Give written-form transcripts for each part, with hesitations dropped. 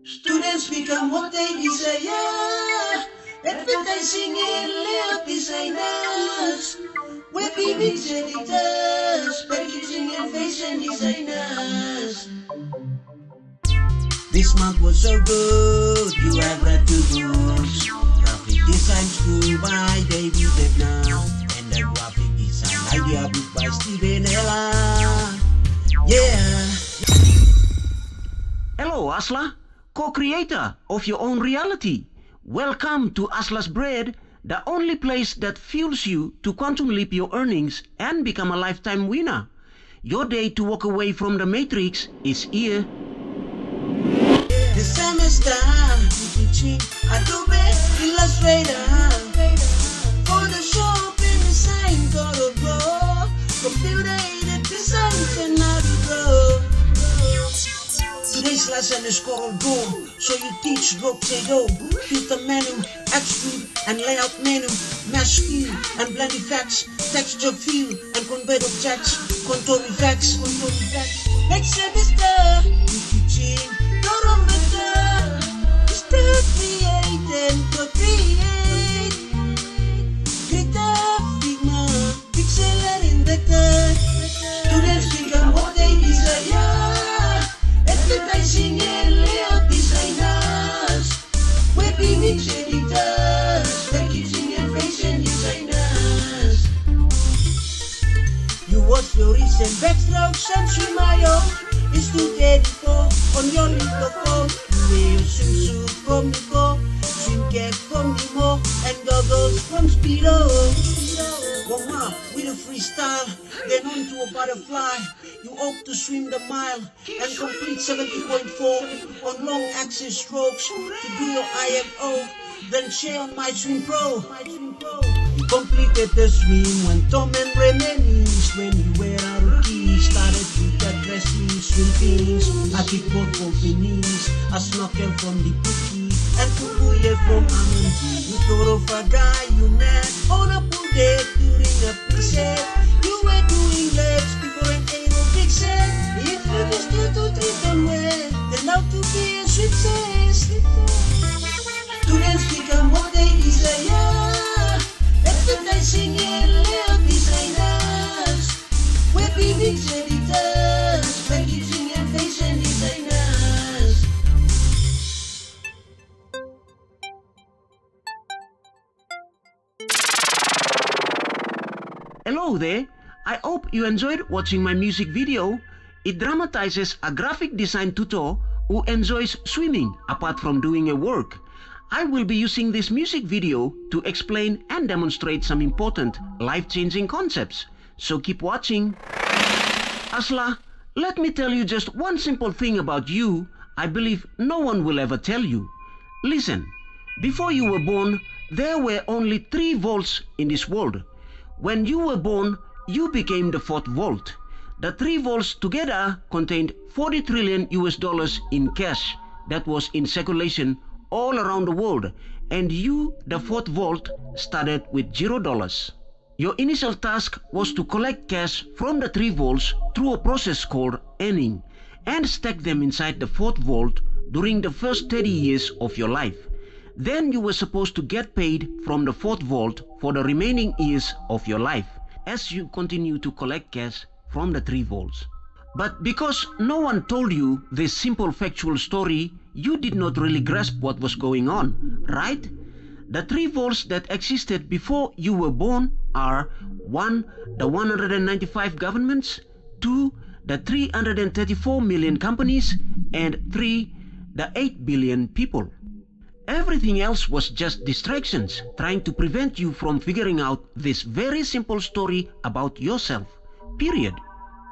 Students become what they desire. Advertising and layout designers, web image editors, packaging and fashion designers. This month was so good, you have read 2 books. Graphic Design School by David Ebner, and the Graphic Design Idea book by Steven Ella. Yeah! Hello Asla, co-creator of your own reality. Welcome to Asla's Bread, the only place that fuels you to quantum leap your earnings and become a lifetime winner. Your day to walk away from the matrix is here. The semester, teaching Adobe Illustrator, Photoshop and design, Color Pro, computer-aided design, and how to grow. Today's lesson is Coral Go, so you teach Roxado, filter menu, extrude and layout menu, mesh fill and blend effects, texture fill and convert objects, contour effects. Next semester, you teaching Dorometer, start create and co-create, Glitter, Figma, Pixel and Indexer. Students become what they desire. Advertising and layout designers, web image editors, packaging and fashion designers. You watch your recent backstrokes and Shimayo Institute Editor on your little phone. You wear your swimsuit from Nico, swim cap from Nemo, and goggles from Speedo. Warm up with a freestyle, then on to a butterfly. You hope to swim the mile and complete 70.4 on long axis strokes to do your IFO, then share on My Swim Pro. You completed the swim when Tom and reminisced, when you were a rookie, started with the dressing swim fins, a kickboard for finis, a snorkel from the cookie, and kukuye from Amundi. You thought of a guy you met on a pool deck during a preset. You were doing laps before an aerobic set. It finished you to treat on well, then out to be a success. Students become what they desire. Advertising and layout designers, web image editors, packaging and fashion designers. Hello there, I hope you enjoyed watching my music video. It dramatizes a graphic design tutor who enjoys swimming apart from doing a work. I will be using this music video to explain and demonstrate some important life-changing concepts. So keep watching. Asla, let me tell you just one simple thing about you I believe no one will ever tell you. Listen, before you were born, there were only 3 volts in this world. When you were born, you became the 4th volt. The 3 volts together contained 40 trillion US dollars in cash that was in circulation all around the world, and you, the 4th volt, started with $0. Your initial task was to collect cash from the 3 volts through a process called earning and stack them inside the 4th volt during the first 30 years of your life. Then you were supposed to get paid from the 4th volt for the remaining years of your life as you continue to collect cash from the 3 volts. But because no one told you this simple factual story, you did not really grasp what was going on, right? The 3 volts that existed before you were born are 1. The 195 governments, 2. The 334 million companies, and 3. The 8 billion people. Everything else was just distractions trying to prevent you from figuring out this very simple story about yourself, period.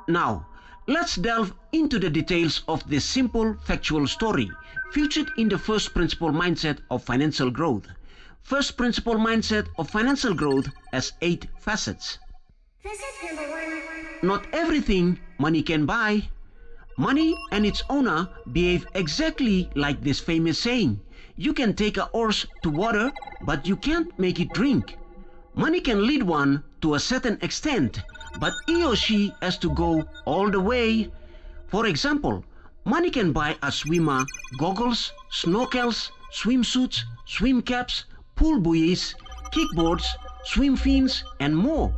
Now, let's delve into the details of this simple factual story featured in the first principle mindset of financial growth. First principle mindset of financial growth has 8 facets. Facet number 1. Not everything money can buy. Money and its owner behave exactly like this famous saying. You can take a horse to water, but you can't make it drink. Money can lead one to a certain extent, but he or she has to go all the way. For example, money can buy a swimmer goggles, snorkels, swimsuits, swim caps, pool buoys, kickboards, swim fins, and more.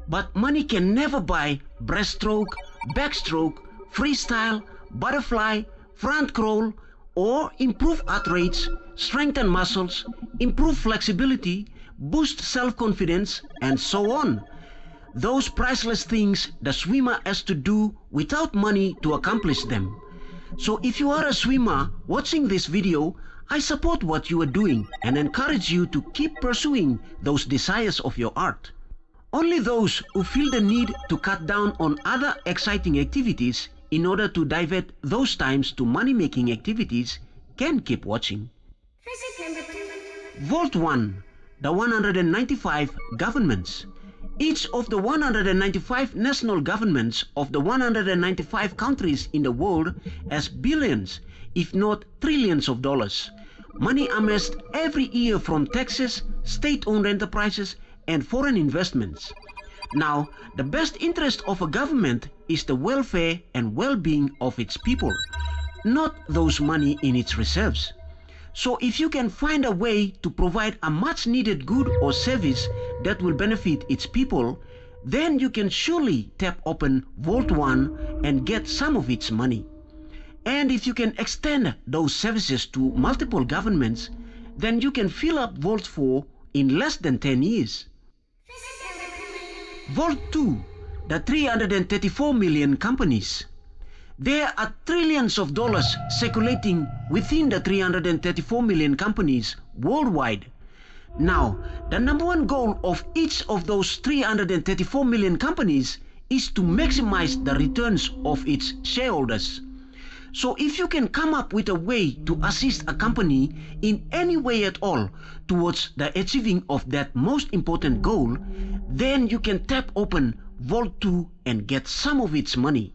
But money can never buy breaststroke, backstroke, freestyle, butterfly, front crawl, or improve heart rates, strengthen muscles, improve flexibility, boost self-confidence, and so on. Those priceless things the swimmer has to do without money to accomplish them. So if you are a swimmer watching this video, I support what you are doing and encourage you to keep pursuing those desires of your art. Only those who feel the need to cut down on other exciting activities in order to divert those times to money-making activities can keep watching. Visit number 2. Vault 1. The 195 governments. Each of the 195 national governments of the 195 countries in the world has billions, if not trillions of dollars. Money amassed every year from taxes, state-owned enterprises, and foreign investments. Now, the best interest of a government is the welfare and well-being of its people, not those money in its reserves. So if you can find a way to provide a much-needed good or service that will benefit its people, then you can surely tap open Vault 1 and get some of its money. And if you can extend those services to multiple governments, then you can fill up Vault 4 in less than 10 years. Visit number 3. Vault 2, the 334 million companies. There are trillions of dollars circulating within the 334 million companies worldwide. Now, the number one goal of each of those 334 million companies is to maximize the returns of its shareholders. So if you can come up with a way to assist a company in any way at all towards the achieving of that most important goal, then you can tap open Vault 2 and get some of its money.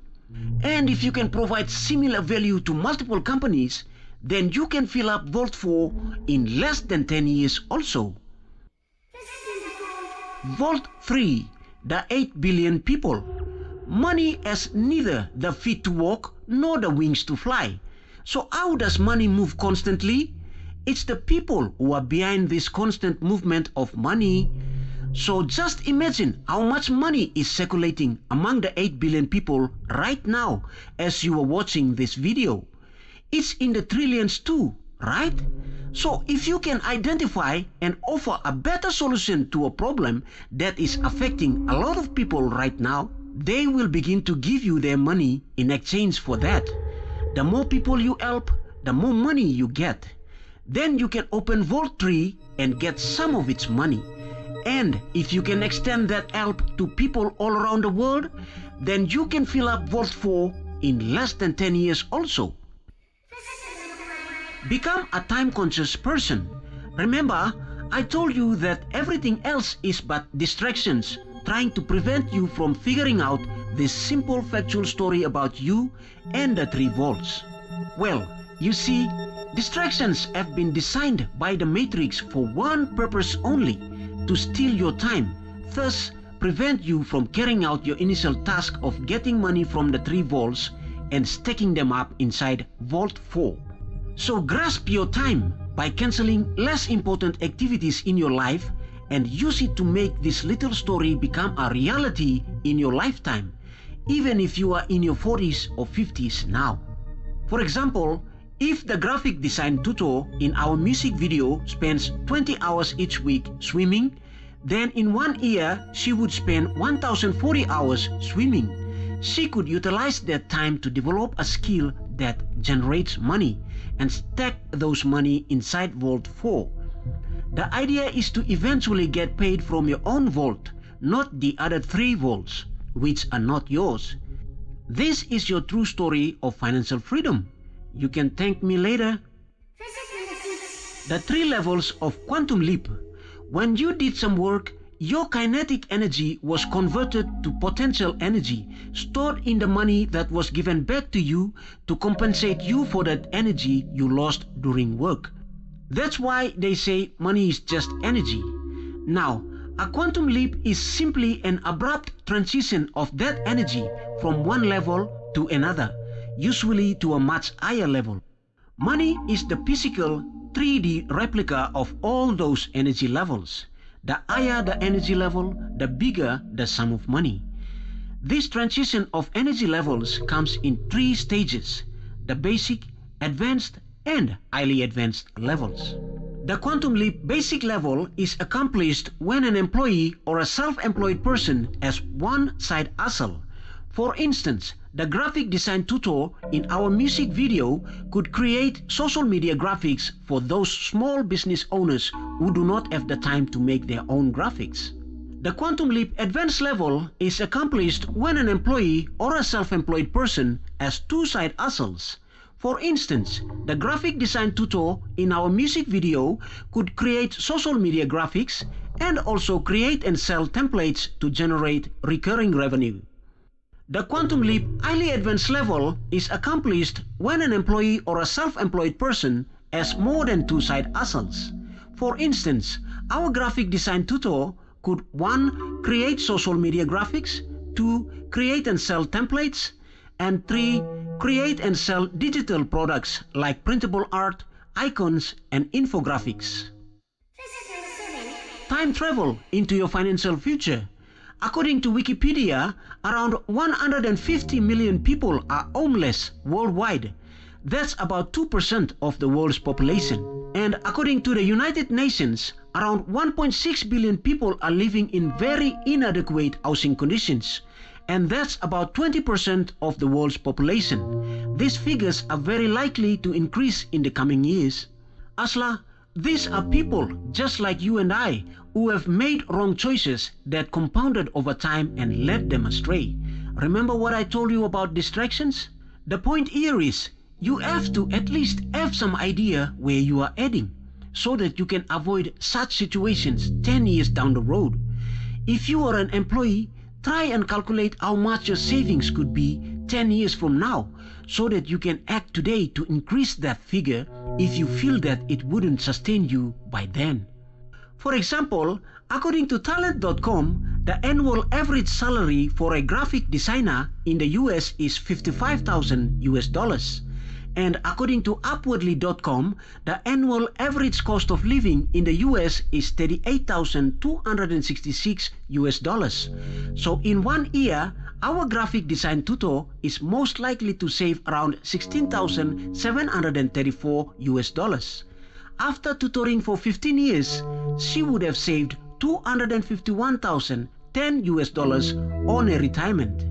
And if you can provide similar value to multiple companies, then you can fill up Vault 4 in less than 10 years also. Visit number 4. Vault 3, the 8 billion people. Money has neither the feet to walk nor the wings to fly. So how does money move constantly? It's the people who are behind this constant movement of money. So just imagine how much money is circulating among the 8 billion people right now as you are watching this video. It's in the trillions too, right? So if you can identify and offer a better solution to a problem that is affecting a lot of people right now, they will begin to give you their money in exchange for that. The more people you help, the more money you get. Then you can open Vault 3 and get some of its money. And if you can extend that help to people all around the world, then you can fill up Vault 4 in less than 10 years also. Visit number 5. Become a time-conscious person. Remember, I told you that everything else is but distractions trying to prevent you from figuring out this simple factual story about you and the 3 vaults. Well, you see, distractions have been designed by the Matrix for one purpose only: to steal your time, thus prevent you from carrying out your initial task of getting money from the 3 vaults and stacking them up inside Vault 4. So grasp your time by canceling less important activities in your life and use it to make this little story become a reality in your lifetime, even if you are in your 40s or 50s now. For example, if the graphic design tutor in our music video spends 20 hours each week swimming, then in 1 year she would spend 1040 hours swimming. She could utilize that time to develop a skill that generates money and stack those money inside Vault 4. The idea is to eventually get paid from your own vault, not the other 3 vaults, which are not yours. This is your true story of financial freedom. You can thank me later. Visit number 6. The 3 levels of quantum leap. When you did some work, your kinetic energy was converted to potential energy stored in the money that was given back to you to compensate you for that energy you lost during work. That's why they say money is just energy. Now, a quantum leap is simply an abrupt transition of that energy from one level to another. usually to a much higher level. Money is the physical 3D replica of all those energy levels. The higher the energy level, the bigger the sum of money. This transition of energy levels comes in 3 stages: the basic, advanced, and highly advanced levels. The quantum leap basic level is accomplished when an employee or a self-employed person has one side hustle. For instance, the graphic design tutor in our music video could create social media graphics for those small business owners who do not have the time to make their own graphics. The quantum leap advanced level is accomplished when an employee or a self-employed person has two side hustles. For instance, the graphic design tutor in our music video could create social media graphics and also create and sell templates to generate recurring revenue. The quantum leap highly advanced level is accomplished when an employee or a self-employed person has more than two side hustles. For instance, our graphic design tutor could 1. Create social media graphics, 2. Create and sell templates, and 3. Create and sell digital products like printable art, icons, and infographics. Time travel into your financial future. According to Wikipedia, around 150 million people are homeless worldwide. That's about 2% of the world's population. And according to the United Nations, around 1.6 billion people are living in very inadequate housing conditions. And that's about 20% of the world's population. These figures are very likely to increase in the coming years. Asla, these are people just like you and I who have made wrong choices that compounded over time and led them astray. Remember what I told you about distractions? The point here is you have to at least have some idea where you are heading so that you can avoid such situations 10 years down the road. If you are an employee, try and calculate how much your savings could be 10 years from now so that you can act today to increase that figure if you feel that it wouldn't sustain you by then. For example, according to talent.com, the annual average salary for a graphic designer in the US is $55,000. And according to upwardly.com, the annual average cost of living in the US is $38,266. So in 1 year, our graphic design tutor is most likely to save around $16,734. After tutoring for 15 years, she would have saved $251,010 on a retirement.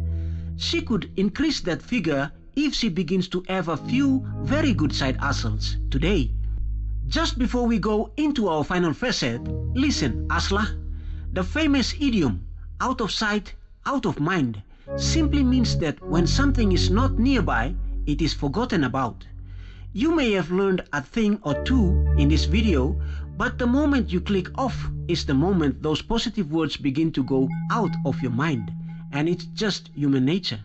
She could increase that figure if she begins to have a few very good side hustles today. Just before we go into our final facet, listen, Asla. The famous idiom, out of sight, out of mind, simply means that when something is not nearby, it is forgotten about. You may have learned a thing or two in this video, but the moment you click off is the moment those positive words begin to go out of your mind, and it's just human nature.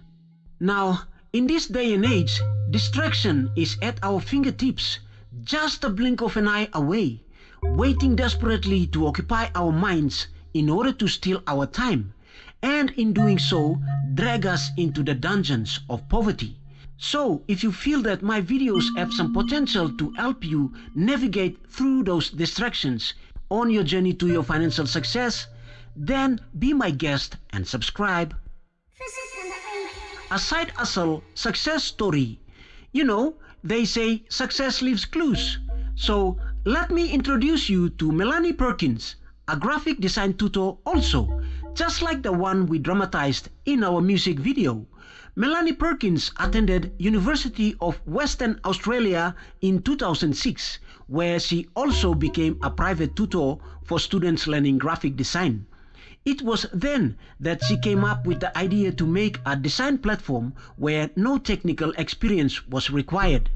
Now, in this day and age, distraction is at our fingertips, just a blink of an eye away, waiting desperately to occupy our minds in order to steal our time, and in doing so, drag us into the dungeons of poverty. So, if you feel that my videos have some potential to help you navigate through those distractions on your journey to your financial success, then be my guest and subscribe. A side hustle success story. You know, they say success leaves clues. So let me introduce you to Melanie Perkins, a graphic design tutor also, just like the one we dramatized in our music video. Melanie Perkins attended University of Western Australia in 2006, where she also became a private tutor for students learning graphic design. It was then that she came up with the idea to make a design platform where no technical experience was required.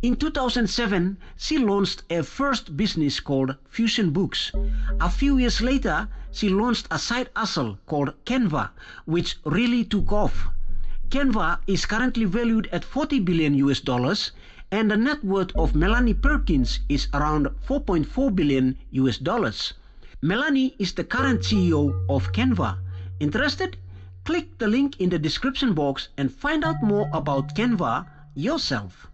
In 2007, she launched a first business called Fusion Books. A few years later, she launched a side hustle called Canva, which really took off. Canva is currently valued at $40 billion, and the net worth of Melanie Perkins is around $4.4 billion. Melanie is the current CEO of Canva. Interested? Click the link in the description box and find out more about Canva, yourself.